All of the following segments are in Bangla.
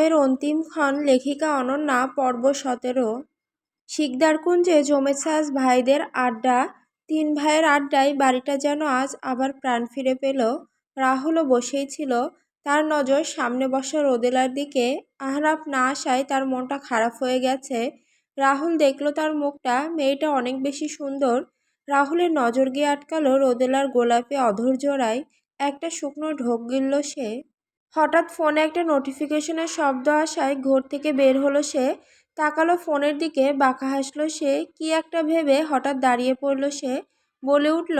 সময়ের অন্তিম ক্ষণ লেখিকা অনন্যা পর্ব 17। শিকদারকুঞ্জে জমেছে আজ ভাইদের আড্ডা। তিন ভাইয়ের আড্ডায় বাড়িটা যেন আজ আবার প্রাণ ফিরে পেল। রাহুলও বসেই ছিল, তার নজর সামনে বসা রোদেলার দিকে। আহনাফ না আসায় তার মনটা খারাপ হয়ে গেছে। রাহুল দেখল তার মুখটা, মেয়েটা অনেক বেশি সুন্দর। রাহুলের নজর গিয়ে আটকালো রোদেলার গোলাপি অধর জোড়ায়। একটা শুকনো ঢোক গিলল সে। হঠাৎ ফোনে একটা নোটিফিকেশনের শব্দ আসায় ঘর থেকে বের হলো সে। তাকালো ফোনের দিকে, বাঁকা হাসলো সে। কি একটা ভেবে হঠাৎ দাঁড়িয়ে পড়ল সে। বলে উঠল,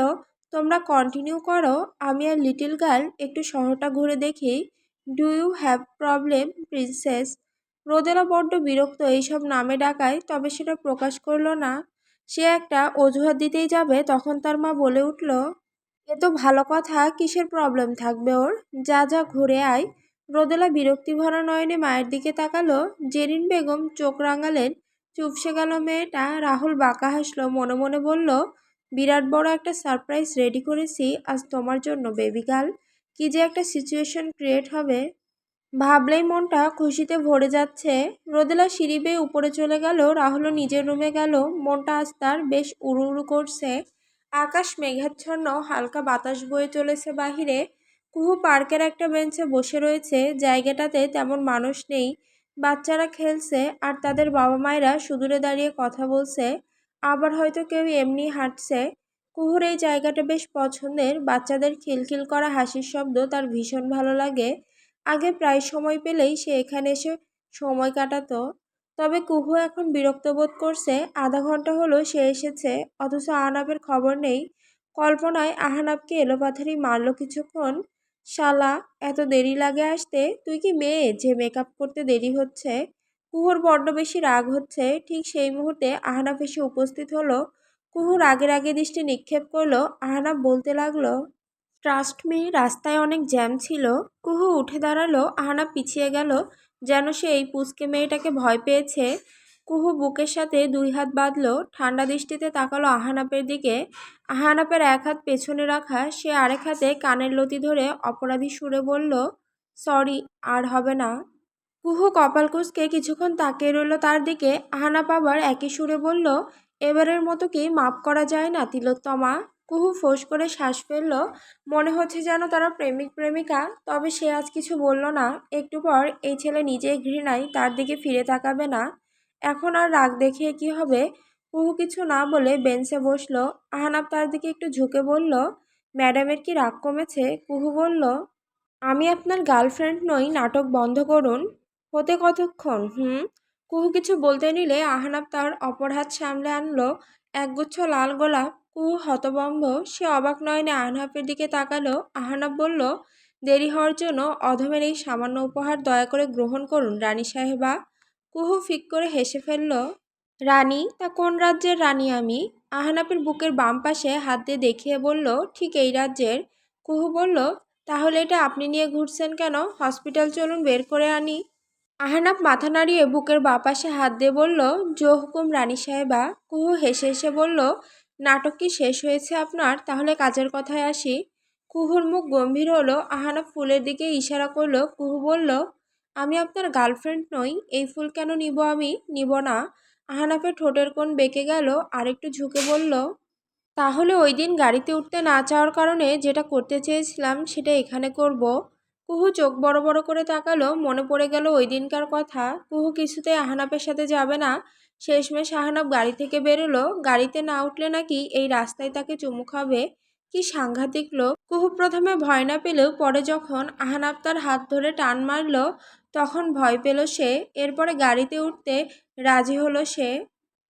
তোমরা কন্টিনিউ করো, আমি আর লিটিল গার্ল একটু শহরটা ঘুরে দেখি। Do you have problem princess? Rodela বড্ড বিরক্ত এইসব নামে ডাকায়, তবে সেটা প্রকাশ করলো না। সে একটা অজুহাত দিতেই যাবে, তখন তার মা বলে উঠল, এ তো ভালো কথা, কিসের প্রবলেম থাকবে ওর? যা যা ঘুরে আয়। রোদেলা বিরক্তিভরা নয়নে মায়ের দিকে তাকালো। জেরিন বেগম চোখ রাঙালেন। চুপসে গেল মেয়েটা। রাহুল বাঁকা হাসলো, মনে মনে বলল, বিরাট বড় একটা সারপ্রাইজ রেডি করেছি আজ তোমার জন্য বেবি গার্ল। কি যে একটা সিচুয়েশন ক্রিয়েট হবে, ভাবলেই মনটা খুশিতে ভরে যাচ্ছে। রোদেলা সিঁড়ি বেয়ে উপরে চলে গেল। রাহুলও নিজের রুমে গেল। মনটা আজ তার বেশ উড়ু উড়ু করছে। আকাশ মেঘাচ্ছন্ন, হালকা বাতাস বয়ে চলেছে বাহিরে। কুহু পার্কের একটা বেঞ্চে বসে রয়েছে। জায়গাটাতে তেমন মানুষ নেই। বাচ্চারা খেলছে আর তাদের বাবা মায়েরা সুদূরে দাঁড়িয়ে কথা বলছে। আবার হয়তো কেউ এমনি হাঁটছে। কুহুর এই জায়গাটা বেশ পছন্দের। বাচ্চাদের খিলখিল করা হাসির শব্দ তার ভীষণ ভালো লাগে। আগে প্রায় সময় পেলেই সে এখানে এসে সময় কাটাতো। তবে কুহু এখন বিরক্ত বোধ করছে। আধা ঘন্টা হলো সে এসেছে, অথচ আহনাফের খবর নেই। কল্পনায় আহনাফকে এলোপাথারি মারল কিছুক্ষণ। শালা, এত দেরি লাগে আসতে? তুই কি মেয়ে যে মেকআপ করতে দেরি হচ্ছে? কুহুর বড্ড বেশি রাগ হচ্ছে। ঠিক সেই মুহূর্তে আহনাফ এসে উপস্থিত হলো। কুহু রাগের আগে দৃষ্টি নিক্ষেপ করলো। আহনাফ বলতে লাগলো, ট্রাস্ট মি, রাস্তায় অনেক জ্যাম ছিল। কুহু উঠে দাঁড়ালো। আহনাফ পিছিয়ে গেল, যেন সে এই পুচকে মেয়েটাকে ভয় পেয়েছে। কুহু বুকের সাথে দুই হাত বাঁধলো। ঠান্ডা দৃষ্টিতে তাকালো আহনাফের দিকে। আহনাফের এক হাত পেছনে রাখা, সে আরেক হাতে কানের লতি ধরে অপরাধী সুরে বলল, সরি, আর হবে না। কুহু কপাল কুঁচকে কিছুক্ষণ তাকিয়ে রইল তার দিকে। আহনাফ আবার একই সুরে বলল, এবারের মতো কি মাফ করা যায় না তিলোত্তমা? কুহু ফোঁস করে শ্বাস ফেলল। মনে হচ্ছে যেন তারা প্রেমিক প্রেমিকা। তবে সে আজ কিছু বলল না। একটু পর এই ছেলে নিজেই ঘৃণায় তার দিকে ফিরে তাকাবে না। এখন আর রাগ দেখিয়ে কি হবে? কুহু কিছু না বলে বেঞ্চে বসলো। আহনাফ তার দিকে একটু ঝুঁকে বলল, ম্যাডামের কি রাগ কমেছে? কুহু বলল, আমি আপনার গার্লফ্রেন্ড নই, নাটক বন্ধ করুন। হতে কতক্ষণ? কুহু কিছু বলতে নিলে আহনাফ তার অপর হাত সামলে আনলো। একগুচ্ছ লাল গোলাপ। কুহু হতভম্ব। সে অবাক নয়নে আহনাফের দিকে তাকালো। আহনাফ বলল, দেরি হওয়ার জন্য অধমের এই সামান্য উপহার দয়া করে গ্রহণ করুন রানী সাহেবা। কুহু ফিক করে হেসে ফেলল। রানী? তা কোন রাজ্যের রানী আমি? আহনাফের বুকের বাম পাশে হাত দিয়ে দেখিয়ে বলল, ঠিক এই রাজ্যের। কুহু বলল, তাহলে এটা আপনি নিয়ে ঘুরছেন কেন? হসপিটাল চলুন, বের করে আনি। আহনাফ মাথা নাড়িয়ে বুকের বাঁ পাশে হাত দিয়ে বলল, জো হুকুম রানী সাহেবা। কুহু হেসে হেসে বলল, নাটক কি শেষ হয়েছে আপনার? তাহলে কাজের কথায় আসি। কুহুর মুখ গম্ভীর হলো। আহনাফ ফুলের দিকে ইশারা করলো। কুহু বলল, আমি আপনার গার্লফ্রেন্ড নই, এই ফুল কেন নিব? আমি নিব না। আহনাফের ঠোঁটের কোণ বেঁকে গেল। আরেকটু ঝুঁকে বলল, তাহলে ওই দিন গাড়িতে উঠতে না চাওয়ার কারণে যেটা করতে চেয়েছিলাম সেটা এখানে করব। কুহু চোখ বড় বড় করে তাকালো। মনে পড়ে গেল ওই দিনকার কথা। কুহু কিছুতেই আহনাফের সাথে যাবে না। শেষমেশ আহনাফ গাড়ি থেকে বেরোলো। গাড়িতে না উঠলে নাকি এই রাস্তায় তাকে চুমু খাবে। কি সাংঘাতিক লোক! কুহু প্রথমে ভয় না পেলেও পরে যখন আহনাফ তার হাত ধরে টান মারল, তখন ভয় পেল সে। এরপরে গাড়িতে উঠতে রাজি হলো সে।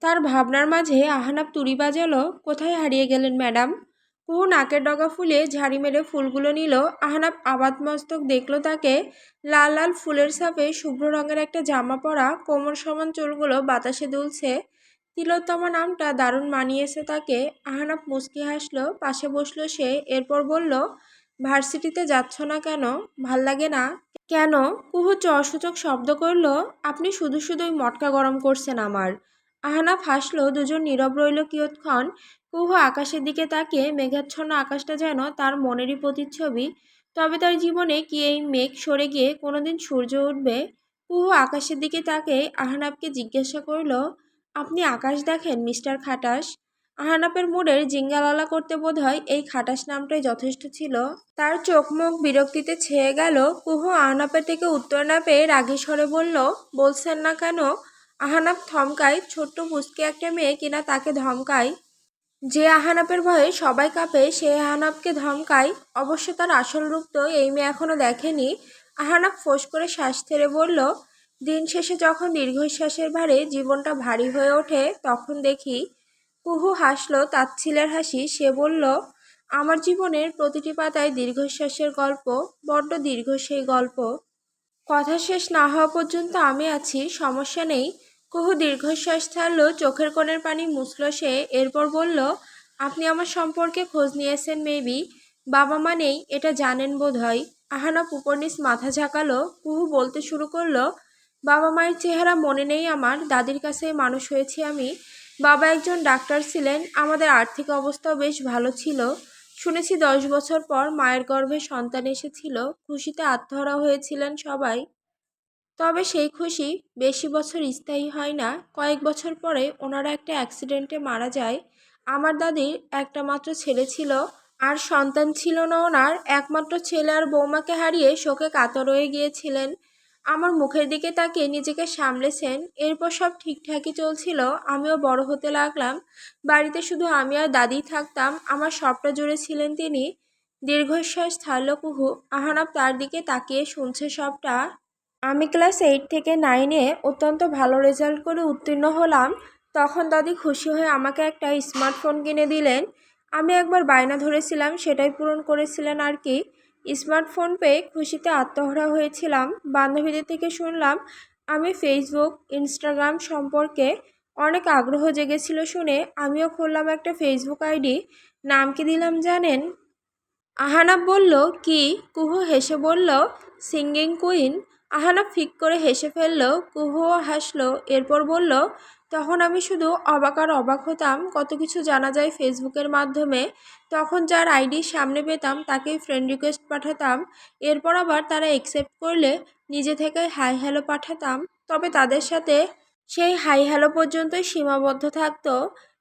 তার ভাবনার মাঝে আহনাফ তুড়ি বাজালো, কোথায় হারিয়ে গেলেন ম্যাডাম? কুহু নাকের ডগা ফুলিয়ে ঝাড়ি মেরে ফুলগুলো নিল। আহনাফ আপাদমস্তক দেখল তাকে। লাল লাল ফুলের ছাপে শুভ্র রঙের একটা জামা পরা, কোমর সমান চুলগুলো বাতাসে দুলছে। তিলোত্তমা নামটা দারুণ মানিয়েছে তাকে। আহনাফ মুচকি হাসলো। পাশে বসলো সে। এরপর বলল, ভার্সিটিতে যাচ্ছ না কেন? ভাল লাগে না? কেন? কুহু অসূচক শব্দ করল। আপনি শুধু শুধুই মটকা গরম করছেন আমার। আহনাফ হাসলো। দুজন নীরব রইল কিয়ৎক্ষণ। কুহু আকাশের দিকে তাকিয়ে, মেঘাচ্ছন্ন আকাশটা যেন তার মনেরই প্রতিচ্ছবি। তবে তার জীবনে কি এই মেঘ সরে গিয়ে কোনোদিন সূর্য উঠবে? কুহু আকাশের দিকে তাকিয়ে আহনাবকে জিজ্ঞাসা করল, আপনি আকাশ দেখেন মিস্টার খাটাস? আহনাবের মুডের জিঙ্গালালা করতে বোধহয় এই খাটাস নামটাই যথেষ্ট ছিল। তার চোখ মুখ বিরক্তিতে ছেয়ে গেল। কুহু আহনাবের থেকে উত্তর না পেয়ে রাগী স্বরে বলল, বলছেন না কেন? আহনাব থমকায়। ছোট্ট পুচকে একটা মেয়ে কিনা তাকে ধমকায়। যে আহনাবের ভয়ে সবাই কাঁপে সে আহনাবকে ধমকায়। অবশ্য তার আসল রূপ তো এই মেয়ে এখনো দেখেনি। আহনাব ফোঁস করে শ্বাস ছেড়ে বলল, দিন শেষে যখন দীর্ঘশ্বাসের ভারে জীবনটা ভারী হয়ে ওঠে তখন দেখি। কুহু হাসল তাচ্ছিলের হাসি। সে বলল, আমার জীবনের প্রতিটি পাতায় দীর্ঘশ্বাসের গল্প, বড্ড দীর্ঘ সেই গল্প। কথা শেষ না হওয়া পর্যন্ত আমি আছি, সমস্যা নেই। কুহু দীর্ঘশ্বাস ছাড়ল, চোখের কোণের পানি মুছল সে। এরপর বলল, আপনি আমার সম্পর্কে খোঁজ নিয়েছেন মেবি। বাবা মা নেই এটা জানেন বোধ হয়। আহনাব উপর নিচ মাথা ঝাঁকালো। কুহু বলতে শুরু করলো, বাবা মায়ের চেহারা মনে নেই আমার, দাদির কাছে মানুষ হয়েছি আমি। বাবা একজন ডাক্তার ছিলেন, আমাদের আর্থিক অবস্থাও বেশ ভালো ছিল। শুনেছি 10 বছর পর মায়ের গর্ভে সন্তান এসেছিল, খুশিতে আত্মহারা হয়েছিলেন সবাই। তবে সেই খুশি বেশি বছর স্থায়ী হয় না। কয়েক বছর পরে ওনারা একটা অ্যাক্সিডেন্টে মারা যায়। আমার দাদির একটা মাত্র ছেলে ছিল, আর সন্তান ছিল না ওনার। একমাত্র ছেলে আর বৌমাকে হারিয়ে শোকে কাতর হয়ে গিয়েছিলেন। আমার মুখের দিকে তাকিয়ে নিজেকে সামলেছেন। এরপর সব ঠিকঠাকই চলছিল, আমিও বড় হতে লাগলাম। বাড়িতে শুধু আমি আর দাদি থাকতাম, আমার সবটা জুড়ে ছিলেন তিনি। দীর্ঘশ্বাস ছাড়ল কুহু। আহনাব তার দিকে তাকিয়ে শুনছে সবটা। আমি ক্লাস 8 থেকে 9-এ অত্যন্ত ভালো রেজাল্ট করে উত্তীর্ণ হলাম। তখন দাদি খুশি হয়ে আমাকে একটা স্মার্টফোন কিনে দিলেন। আমি একবার বায়না ধরেছিলাম, সেটাই পূরণ করেছিলেন আর কি। স্মার্টফোন পেয়ে খুশিতে আত্মহারা হয়েছিলাম। বান্ধবীদের থেকে শুনলাম আমি ফেসবুক ইনস্টাগ্রাম সম্পর্কে অনেক আগ্রহ জেগেছিল শুনে আমিও খুললাম একটা ফেসবুক আইডি। নাম কি দিলাম জানেন? আহনাব বলল, কি? কুহু হেসে বলল, সিঙ্গিং কুইন। আহনাব ফিক করে হেসে ফেলল। কুহুও হাসলো। এরপর বলল, তখন আমি শুধু অবাক আর অবাক হতাম, কত কিছু জানা যায় ফেসবুকের মাধ্যমে। তখন যার আইডি সামনে পেতাম তাকেই ফ্রেন্ড রিকোয়েস্ট পাঠাতাম। এরপর আবার তারা অ্যাকসেপ্ট করলে নিজে থেকে হাই হ্যালো পাঠাতাম। তবে তাদের সাথে সেই হাই হ্যালো পর্যন্তই সীমাবদ্ধ থাকতো।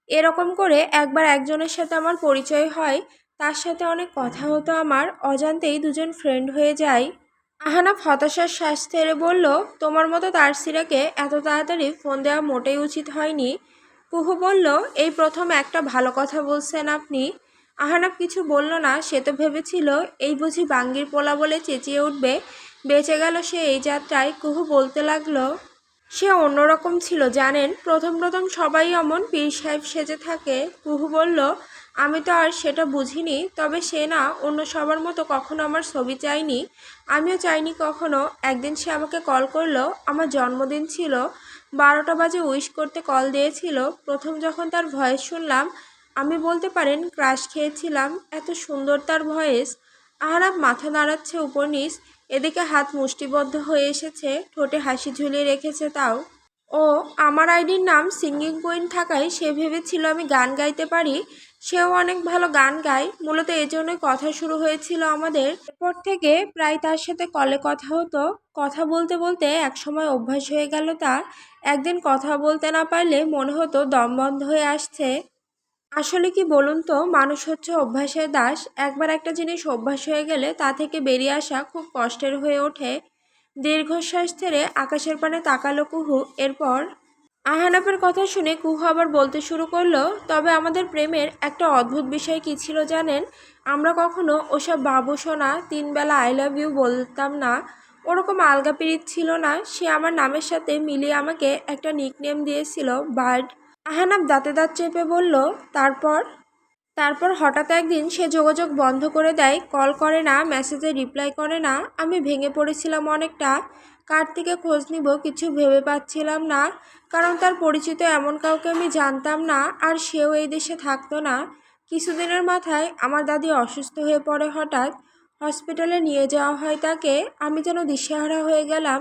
এরকম করে একবার একজনের সাথে আমার পরিচয় হয়, তার সাথে অনেক কথা হতো আমার, অজান্তেই দুজন ফ্রেন্ড হয়ে যায়। আহনাফ হতাশার শ্বাস ছেড়ে বলল, তোমার মতো তারসিরাকে এত তাড়াতাড়ি ফোন দেওয়া মোটেই উচিত হয়নি। কুহু বলল, এই প্রথম একটা ভালো কথা বলছেন আপনি। আহনাফ কিছু বলল না। সে তো ভেবেছিল এই বুঝি বাঙ্গির পোলা বলে চেঁচিয়ে উঠবে। বেঁচে গেল সে এই যাত্রায়। কুহু বলতে লাগলো, সে অন্যরকম ছিল জানেন। প্রথম প্রথম সবাই অমন পীর সাহেব সেজে থাকে। কুহু বলল, আমি তো আর সেটা বুঝিনি। তবে সে না অন্য সবার মতো কখনো আমার ছবি চাইনি, আমিও চাইনি কখনো। একদিন সে আমাকে কল করলো, আমার জন্মদিন ছিল। 12টা বাজে উইশ করতে কল দিয়েছিল। প্রথম যখন তার ভয়েস শুনলাম, আমি বলতে পারেন ক্রাশ খেয়েছিলাম। এত সুন্দর তার ভয়েস। আহরাব মাথা নাড়াচ্ছে উপর নিচ, এদিকে হাত মুষ্টিবদ্ধ হয়ে এসেছে, ঠোঁটে হাসি ঝুলিয়ে রেখেছে তাও। ও আমার আইডির নাম সিঙ্গিং কুইন থাকায় সে ভেবেছিল আমি গান গাইতে পারি। সেও অনেক ভালো গান গায়, মূলত এজন্যই কথা শুরু হয়েছিল আমাদের। এরপর থেকে প্রায় তার সাথে কলে কথা হতো। কথা বলতে বলতে একসময় অভ্যাস হয়ে গেল তার। একদিন কথা বলতে না পারলে মনে হতো দম বন্ধ হয়ে আসছে। আসলে কি বলুন তো, মানুষ হচ্ছে অভ্যাসের দাস। একবার একটা জিনিস অভ্যাস হয়ে গেলে তা থেকে বেরিয়ে আসা খুব কষ্টের হয়ে ওঠে। দীর্ঘশ্বাস ছেড়ে আকাশের পানে তাকালো কুহু। এরপর আহনাফের কথা শুনে কুহু আবার বলতে শুরু করলো, তবে আমাদের প্রেমের একটা অদ্ভুত বিষয় কি ছিল জানেন? আমরা কখনো ওসব বাবু সোনা 3 বেলা আই লাভ ইউ বলতাম না। ওরকম আলগা পিরিত ছিল না। সে আমার নামের সাথে মিলিয়ে আমাকে একটা নিকনেম দিয়েছিল, বার্ড। আহনাফ দাঁতে দাঁত চেপে বলল, তারপর? তারপর হঠাৎ একদিন সে যোগাযোগ বন্ধ করে দেয়, কল করে না, মেসেজে রিপ্লাই করে না। আমি ভেঙে পড়েছিলাম অনেকটা। কার থেকে খোঁজ নিব কিছু ভেবে পাচ্ছিলাম না, কারণ তার পরিচিত এমন কাউকে আমি জানতাম না, আর সেও এই দেশে থাকতো না। কিছুদিনের মাথায় আমার দাদি অসুস্থ হয়ে পড়ে হঠাৎ। হসপিটালে নিয়ে যাওয়া হয় তাকে। আমি যেন দিশেহারা হয়ে গেলাম।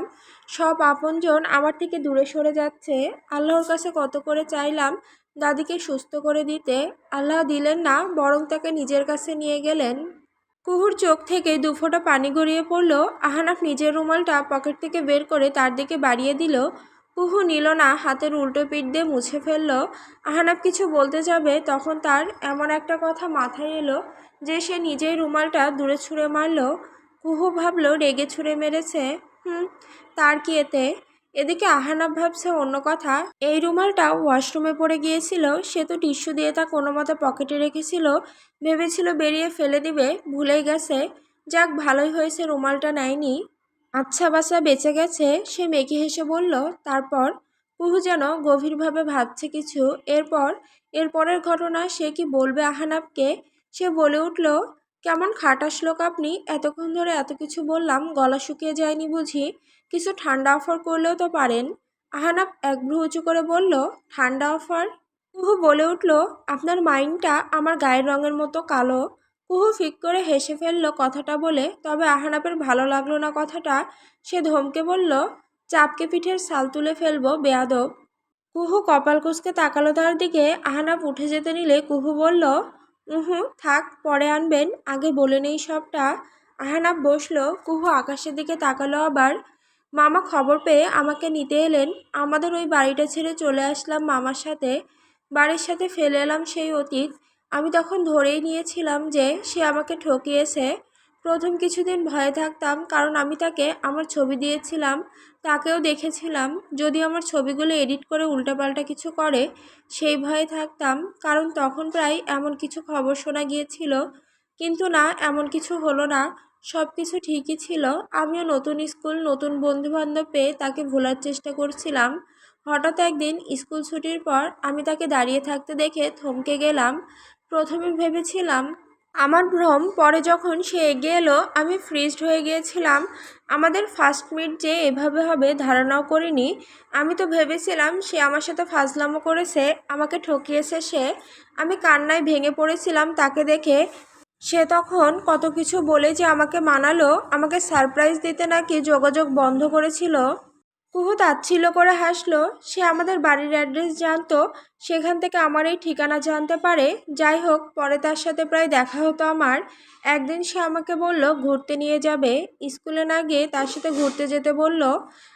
সব আপনজন আমার থেকে দূরে সরে যাচ্ছে। আল্লাহর কাছে কত করে চাইলাম দাদিকে সুস্থ করে দিতে। আল্লাহ দিলেন না, বরং তাকে নিজের কাছে নিয়ে গেলেন। কুহুর চোখ থেকে দুফোঁটা পানি গড়িয়ে পড়ল। আহনাফ নিজের রুমালটা পকেট থেকে বের করে তার দিকে বাড়িয়ে দিল। কুহু নিল না, হাতের উল্টো পিঠ দিয়ে মুছে ফেলল। আহনাফ কিছু বলতে যাবে, তখন তার এমন একটা কথা মাথায় এলো যে সে নিজেই রুমালটা দূরে ছুঁড়ে মারল। কুহু ভাবল রেগে ছুঁড়ে মেরেছে, তার কি এতে। এদিকে আহনাফ ভাবছে অন্য কথা। এই রুমালটা ওয়াশরুমে পড়ে গিয়েছিল, সে তো টিস্যু দিয়ে তা কোনো মতে পকেটে রেখেছিল, ভেবেছিল বেরিয়ে ফেলে দিবে, ভুলেই গেছে। যাক, ভালোই হয়েছে রুমালটা নেয়নি। আচ্ছা বাসা বেঁচে গেছে, সে মেকি হেসে বলল। তারপর কুহু যেন গভীরভাবে ভাবছে কিছু। এরপরের ঘটনা সে কি বলবে আহনাফকে। সে বলে উঠল, কেমন খাটাস লোক আপনি, এতক্ষণ ধরে এত কিছু বললাম, গলা শুকিয়ে যায়নি বুঝি? কিছু ঠান্ডা অফার করলেও তো পারেন। আহনাফ এক ভ্রু উঁচু করে বলল, ঠান্ডা অফার? কুহু বলে উঠল, আপনার মাইন্ডটা আমার গায়ের রঙের মতো কালো। কুহু ফিক করে হেসে ফেলল কথাটা বলে। তবে আহনাফের ভালো লাগলো না কথাটা। সে ধমকে বলল, চাপকে পিঠের ছাল তুলে ফেলবো বেয়াদব। কুহু কপাল কুঁচকে তাকালো তার দিকে। আহনাফ উঠে যেতে নিলে কুহু বলল, থাক, পরে আনবেন, আগে বলে নেই সবটা। আহনাফ বসলো। কুহু আকাশের দিকে তাকালো আবার। মামা খবর পেয়ে আমাকে নিতে এলেন। আমাদের ওই বাড়িটা ছেড়ে চলে আসলাম মামার সাথে। বাড়ির সাথে ফেলে এলাম সেই অতীত। আমি তখন ধরেই নিয়েছিলাম যে সে আমাকে ঠকিয়েছে। প্রথম কিছুদিন ভয়ে থাকতাম, কারণ আমি তাকে আমার ছবি দিয়েছিলাম, তাকেও দেখেছিলাম। যদি আমার ছবিগুলো এডিট করে উল্টাপাল্টা কিছু করে, সেই ভয়ে থাকতাম, কারণ তখন প্রায় এমন কিছু খবর শোনা গিয়েছিল। কিন্তু না, এমন কিছু হলো না, সব কিছু ঠিকই ছিল। আমিও নতুন স্কুল, নতুন বন্ধুবান্ধব পেয়ে তাকে ভোলার চেষ্টা করছিলাম। হঠাৎ একদিন স্কুল ছুটির পর আমি তাকে দাঁড়িয়ে থাকতে দেখে থমকে গেলাম। প্রথমে ভেবেছিলাম আমার ভ্রম, পরে যখন সে এগিয়ে এলো আমি ফ্রিজড হয়ে গিয়েছিলাম। আমাদের ফার্স্ট মিট যে এভাবে হবে ধারণাও করিনি। আমি তো ভেবেছিলাম সে আমার সাথে ফাজলামো করেছে, আমাকে ঠকিয়েছে সে। আমি কান্নায় ভেঙে পড়েছিলাম তাকে দেখে। সে তখন কত কিছু বলে যে আমাকে মানালো, আমাকে সারপ্রাইজ দিতে নাকি যোগাযোগ বন্ধ করেছিল। কুহু তাচ্ছিল্য করে হাসলো। সে আমাদের বাড়ির অ্যাড্রেস জানতো, সেখান থেকে আমার এই ঠিকানা জানতে পারে। যাই হোক, পরে তার সাথে প্রায় দেখা হতো আমার। একদিন সে আমাকে বলল ঘুরতে নিয়ে যাবে, স্কুলে না গিয়ে তার সাথে ঘুরতে যেতে বলল।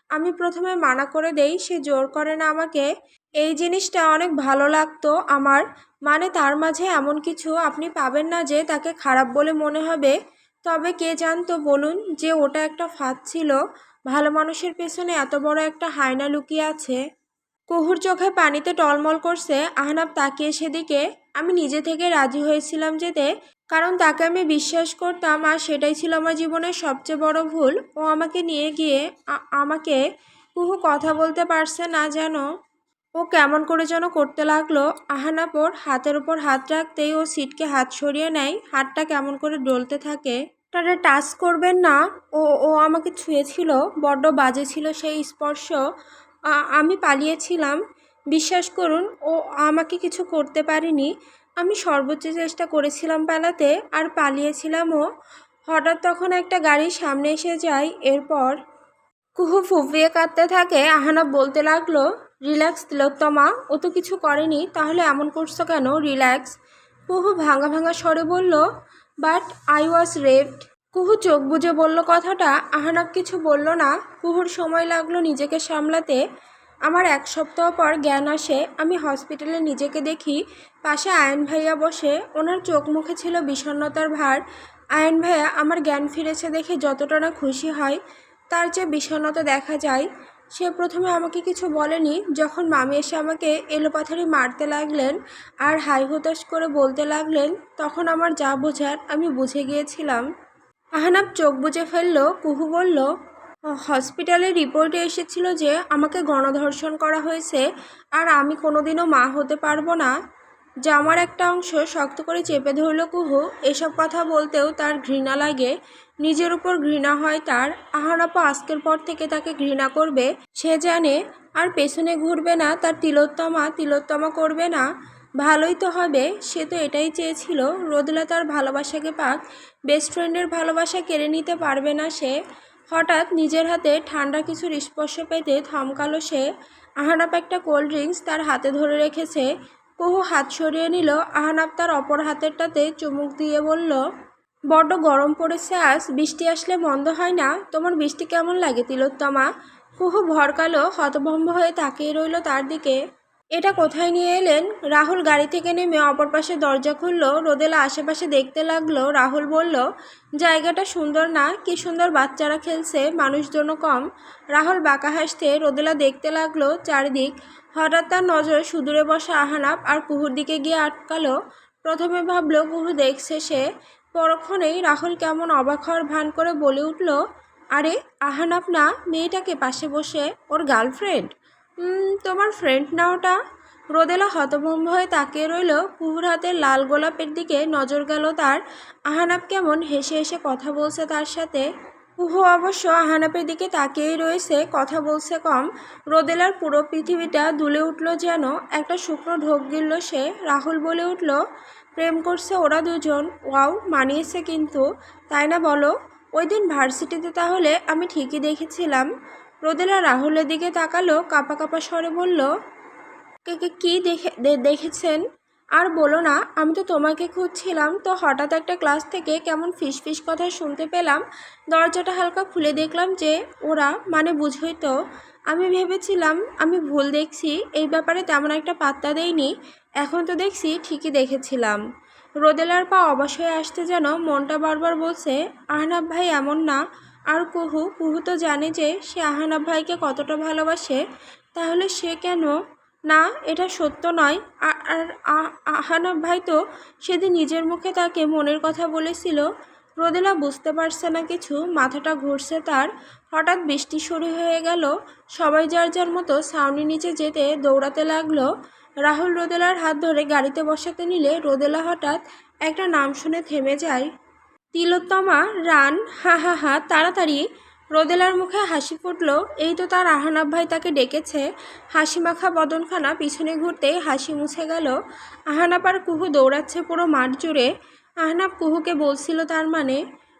আমি প্রথমে মানা করে দেই, সে জোর করে না আমাকে। এই জিনিসটা অনেক ভালো লাগতো আমার। মানে তার মাঝে এমন কিছু আপনি পাবেন না যে তাকে খারাপ বলে মনে হবে। তবে কে জানতো বলুন, যে ওটা একটা ফাঁদ ছিল, ভালো মানুষের পেছনে এত বড় একটা হায়না লুকিয়ে আছে। কুহুর চোখে পানিতে টলমল করছে। আহনাফ তাকিয়ে সেদিকে। আমি নিজে থেকে রাজি হয়েছিলাম যেতে, কারণ তাকে আমি বিশ্বাস করতাম, আর সেটাই ছিল আমার জীবনের সবচেয়ে বড় ভুল। ও আমাকে নিয়ে গিয়ে আমাকে। কুহু কথা বলতে পারছে না যেন। ও কেমন করে যেন করতে লাগলো। আহনাফ ওর হাতের উপর হাত রাখতেই ও সিটকে হাত সরিয়ে নেয়। হাতটা কেমন করে ডলতে থাকে। তারা টাচ করবেন না। ও ও আমাকে ছুঁয়েছিল, বড্ড বাজে ছিল সেই স্পর্শ। আমি পালিয়েছিলাম, বিশ্বাস করুন, ও আমাকে কিছু করতে পারেনি। আমি সর্বোচ্চ চেষ্টা করেছিলাম পালাতে, আর পালিয়েছিলামও। হঠাৎ তখন একটা গাড়ি সামনে এসে যায়। এরপর কুহু ফুঁপিয়ে কাঁদতে থাকে। আহনাফ বলতে লাগলো, রিল্যাক্স তিলোত্তমা, ও তো কিছু করেনি, তাহলে এমন করছো কেন? রিল্যাক্স। কুহু ভাঙা ভাঙা স্বরে বলল, বাট আই ওয়াজ রেপড। কুহু চোখ বুজে বলল কথাটা। আহনাফ কিছু বলল না। কুহুর সময় লাগলো নিজেকে সামলাতে। আমার এক সপ্তাহ পর জ্ঞান আসে। আমি হসপিটালে নিজেকে দেখি। পাশে আয়ন ভাইয়া বসে, ওনার চোখ মুখে ছিল বিষণ্ণতার ভার। আয়ন ভাইয়া আমার জ্ঞান ফিরেছে দেখে যতটা না খুশি হয়, তার চেয়ে বিষণ্ণতা দেখা যায়। সে প্রথমে আমাকে কিছু বলেনি। যখন মামি এসে আমাকে এলোপাথারি মারতে লাগলেন আর হাই হুতাশ করে বলতে লাগলেন, তখন আমার যা বোঝার আমি বুঝে গিয়েছিলাম। আহনাফ চোখ বুজে ফেলল। কুহু বলল, হসপিটালের রিপোর্টে এসেছিল যে আমাকে গণধর্ষণ করা হয়েছে, আর আমি কোনোদিনও মা হতে পারবো না। জামার একটা অংশ শক্ত করে চেপে ধরল কুহু। এসব কথা বলতেও তার ঘৃণা লাগে, নিজের উপর ঘৃণা হয় তার। আহনাফও আজকের পর থেকে তাকে ঘৃণা করবে, সে জানে। আর পেছনে ঘুরবে না, তার তিলোত্তমা করবে না। ভালোই তো হবে, সে তো এটাই চেয়েছিল। রোদেলা তার ভালোবাসাকে পাক, বেস্ট ফ্রেন্ডের ভালোবাসা কেড়ে নিতে পারবে না সে। হঠাৎ নিজের হাতে ঠান্ডা কিছুর স্পর্শ পেতে থমকালো সে। আহনাফ একটা কোল্ড ড্রিঙ্কস তার হাতে ধরে রেখেছে। কুহু হাত সরিয়ে নিল। আহনাফ তার অপর হাতেরটাতে চুমুক দিয়ে বলল, বড্ড গরম পড়েছে আজ, বৃষ্টি আসলে মন্দ হয় না। তোমার বৃষ্টি কেমন লাগে তিলোত্তমা? কুহু ভরকালো হতভম্ব হয়ে তাকিয়ে রইল তার দিকে। এটা কোথায় নিয়ে এলেন? রাহুল গাড়ি থেকে নেমে অপর পাশে দরজা খুলল। রোদেলা আশেপাশে দেখতে লাগলো। রাহুল বলল, জায়গাটা সুন্দর না? কি সুন্দর বাচ্চারা খেলছে, মানুষজনও কম। রাহুল বাঁকা হাসতে রোদেলা দেখতে লাগলো চারিদিক। হঠাৎ তার নজর সুদূরে বসা আহানাপ আর কুহুর দিকে গিয়ে আটকালো। প্রথমে ভাবলো কুহু দেখছে সে। পরক্ষণেই রাহুল কেমন অবাক হওয়ার ভান করে বলে উঠল, আরে আহানাপ না, মেয়েটাকে পাশে বসে, ওর গার্লফ্রেন্ড? তোমার ফ্রেন্ড না ওটা? রোদেলা হতভম্ব হয়ে তাকিয়ে রইল। কুহুর হাতের লাল গোলাপের দিকে নজর গেল তার। আহানাপ কেমন হেসে হেসে কথা বলছে তার সাথে। কুহু অবশ্য আহানাপের দিকে তাকিয়েই রয়েছে, কথা বলছে কম। রোদেলার পুরো পৃথিবীটা দুলে উঠল যেন। একটা শুকনো ঢোক গিলল সে। রাহুল বলে উঠল, প্রেম করছে ওরা দুজন? ওয়াও, মানিয়েছে কিন্তু, তাই না বলো? ওই দিন ভার্সিটিতে তাহলে আমি ঠিকই দেখেছিলাম। রোদেলা রাহুলের দিকে তাকালো, কাঁপা কাঁপা স্বরে বলল, কি দেখেছেন? আর বলো না, আমি তো তোমাকে খুঁজছিলাম, তো হঠাৎ একটা ক্লাস থেকে কেমন ফিসফিস কথা শুনতে পেলাম। দরজাটা হালকা খুলে দেখলাম যে ওরা, মানে বুঝোই তো। আমি ভেবেছিলাম আমি ভুল দেখছি, এই ব্যাপারে তেমন একটা পাত্তা দেইনি। এখন তো দেখছি ঠিকই দেখেছিলাম। রোদেলার পা অবশ হয়ে আসতে যেন মনটা বারবার বলছে, আহনাব ভাই এমন না। আর কুহু তো জানে যে সে আহনাব ভাইকে কতটা ভালোবাসে। তাহলে সে কেন? না, এটা সত্য নয়। আর আহানাব ভাই তো সেদিন নিজের মুখে তাকে মনের কথা বলেছিল। রোদেলা বুঝতে পারছে না কিছু, মাথাটা ঘুরছে তার। হঠাৎ বৃষ্টি শুরু হয়ে গেল। সবাই যার যার মতো ছাউনি নিচে যেতে দৌড়াতে লাগলো। রাহুল রোদেলার হাত ধরে গাড়িতে বসাতে নিলে রোদেলা হঠাৎ একটা নাম শুনে থেমে যায়। তিলোত্তমা, রান, হা হা হা, তাড়াতাড়ি। রোদেলার মুখে হাসি ফুটল। এই তো তার আহানাব ভাই তাকে ডেকেছে। হাসি মাখা বদনখানা পিছনে ঘুরতেই হাসি মুছে গেল। আহানাব আর কুহু দৌড়াচ্ছে পুরো মাঠ জুড়ে। আহনাব কুহুকে বলছিল তার মানে।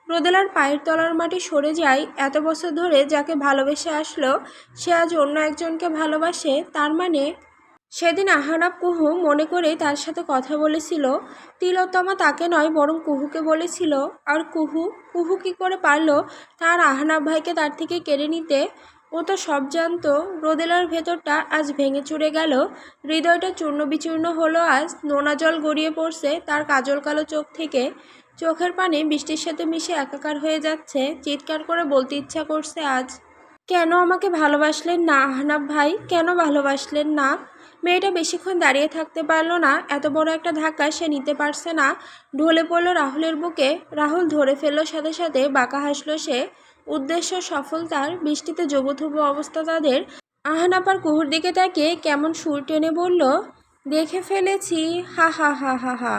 রোদেলার পায়ের তলার মাটি সরে যায়। এত বছর ধরে যাকে ভালোবেসে আসলো সে আজ অন্য একজনকে ভালোবাসে, তার মানে। সেদিন আহানাব কুহু মনে করে তার সাথে কথা বলেছিল। তিলোত্তমা তাকে নয় বরং কুহুকে বলেছিল। আর কুহু কি করে পারলো তার আহানাব ভাইকে তার থেকে কেড়ে নিতে? ও তো সব জানতো। রোদেলার ভেতরটা আজ ভেঙে চুরে গেল। হৃদয়টা চূর্ণ বিচূর্ণ হলো আজ। নোনা জল গড়িয়ে পড়ছে তার কাজল কালো চোখ থেকে। চোখের পানি বৃষ্টির সাথে মিশে একাকার হয়ে যাচ্ছে। চিৎকার করে বলতে ইচ্ছা করছে আজ, কেন আমাকে ভালোবাসলেন না আহনাব ভাই? কেন ভালোবাসলেন না? মেয়েটা বেশিক্ষণ দাঁড়িয়ে থাকতে পারল না। এত বড় একটা ধাক্কা সে নিতে পারছে না। ঢলে পড়ল রাহুলের বুকে। রাহুল ধরে ফেলল সাথে সাথে। বাঁকা হাসল সে। উদ্দেশ্য সফল তার। বৃষ্টিতে জবুথুবু অবস্থা তাদের। আহনাব আর কুহুর দিকে তাকিয়ে কেমন সুর টেনে বলল, দেখে ফেলেছি, হা হা হা হা হা।